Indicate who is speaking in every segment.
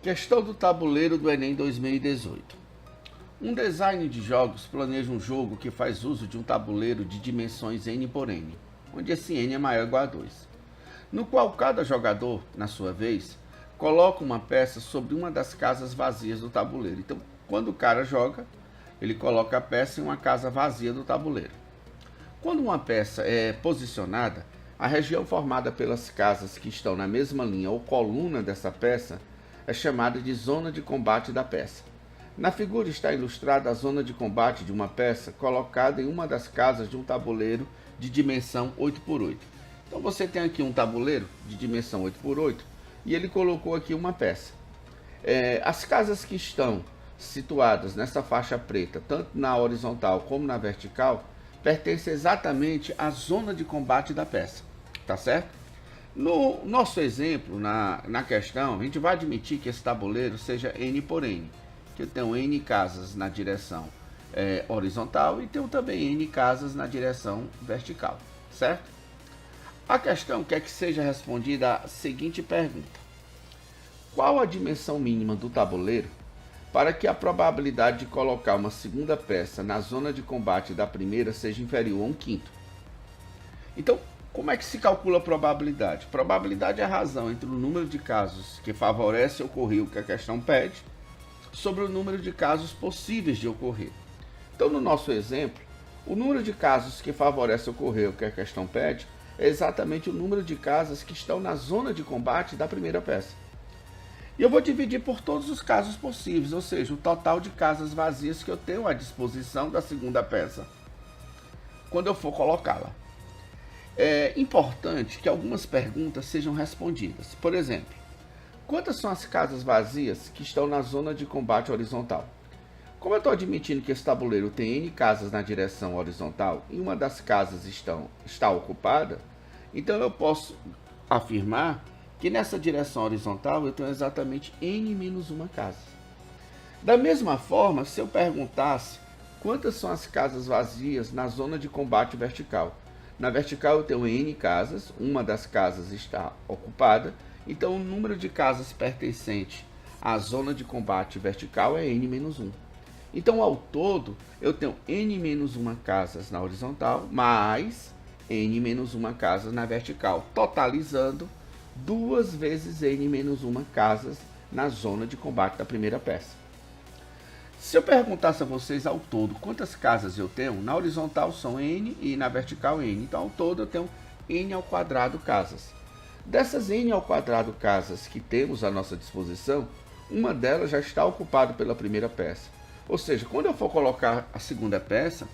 Speaker 1: Questão do tabuleiro do Enem 2018. Um design de jogos planeja um jogo que faz uso de um tabuleiro de dimensões n por n, onde esse n é maior ou igual a 2, no qual cada jogador, na sua vez, coloca uma peça sobre uma das casas vazias do tabuleiro. Então, quando o cara joga, ele coloca a peça em uma casa vazia do tabuleiro. Quando uma peça é posicionada, a região formada pelas casas que estão na mesma linha ou coluna dessa peça é chamada de zona de combate da peça. Na figura está ilustrada a zona de combate de uma peça colocada em uma das casas de um tabuleiro de dimensão 8 por 8. Então você tem aqui um tabuleiro de dimensão 8 por 8 e ele colocou aqui uma peça. As casas que estão situadas nessa faixa preta, tanto na horizontal como na vertical, pertencem exatamente à zona de combate da peça, tá certo? No nosso exemplo, na questão, a gente vai admitir que esse tabuleiro seja n por n, que eu tenho n casas na direção horizontal e tenho também n casas na direção vertical, certo? A questão quer que seja respondida a seguinte pergunta: qual a dimensão mínima do tabuleiro para que a probabilidade de colocar uma segunda peça na zona de combate da primeira seja inferior a 1/5? Então, como é que se calcula a probabilidade? Probabilidade é a razão entre o número de casos que favorece ocorrer o que a questão pede sobre o número de casos possíveis de ocorrer. Então, no nosso exemplo, o número de casos que favorece ocorrer o que a questão pede é exatamente o número de casas que estão na zona de combate da primeira peça. E eu vou dividir por todos os casos possíveis, ou seja, o total de casas vazias que eu tenho à disposição da segunda peça, quando eu for colocá-la. É importante que algumas perguntas sejam respondidas. Por exemplo, quantas são as casas vazias que estão na zona de combate horizontal? Como eu estou admitindo que esse tabuleiro tem n casas na direção horizontal e uma das casas está ocupada, então eu posso afirmar que nessa direção horizontal eu tenho exatamente n menos uma casa. Da mesma forma, se eu perguntasse quantas são as casas vazias na zona de combate vertical, na vertical eu tenho n casas, uma das casas está ocupada, então o número de casas pertencente à zona de combate vertical é n menos 1. Então, ao todo, eu tenho n menos 1 casas na horizontal, mais n menos 1 casas na vertical, totalizando 2 vezes n menos 1 casas na zona de combate da primeira peça. Se eu perguntasse a vocês ao todo quantas casas eu tenho, na horizontal são n e na vertical n. Então, ao todo eu tenho n ao quadrado casas. Dessas n ao quadrado casas que temos à nossa disposição, uma delas já está ocupada pela primeira peça. Ou seja, quando eu for colocar a segunda peça,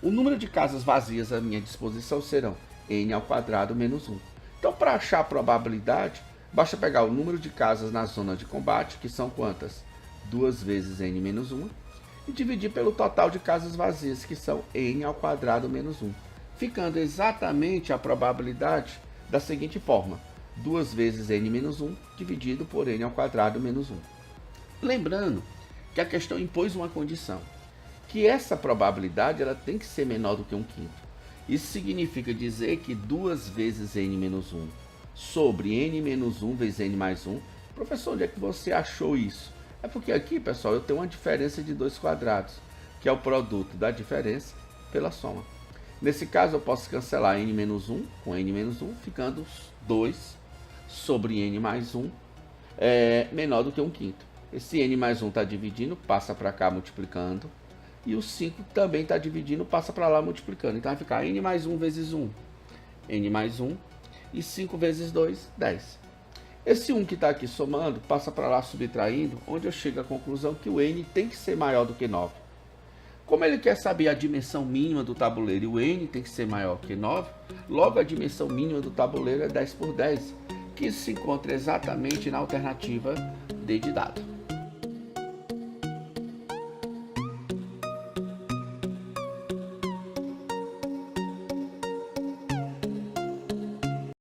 Speaker 1: o número de casas vazias à minha disposição serão n ao quadrado menos 1. Então, para achar a probabilidade, basta pegar o número de casas na zona de combate, que são quantas? 2 vezes n menos 1, e dividir pelo total de casas vazias, que são n ao quadrado menos 1, ficando exatamente a probabilidade da seguinte forma: 2 vezes n menos 1 dividido por n ao quadrado menos 1. Lembrando que a questão impôs uma condição, que essa probabilidade ela tem que ser menor do que 1/5. Isso significa dizer que 2 vezes n menos 1 sobre n menos 1 vezes n mais 1. Professor, onde é que você achou isso? É porque aqui, pessoal, eu tenho uma diferença de 2 quadrados, que é o produto da diferença pela soma. Nesse caso, eu posso cancelar n menos 1 com n menos 1, ficando 2 sobre n mais 1 menor do que 1/5. Esse n mais 1 está dividindo, passa para cá multiplicando. E o 5 também está dividindo, passa para lá multiplicando. Então vai ficar n mais 1 vezes 1, n mais 1, e 5 vezes 2, 10. Esse 1 que está aqui somando, passa para lá subtraindo, onde eu chego à conclusão que o n tem que ser maior do que 9. Como ele quer saber a dimensão mínima do tabuleiro e o n tem que ser maior que 9, logo a dimensão mínima do tabuleiro é 10 por 10, que se encontra exatamente na alternativa D de dado.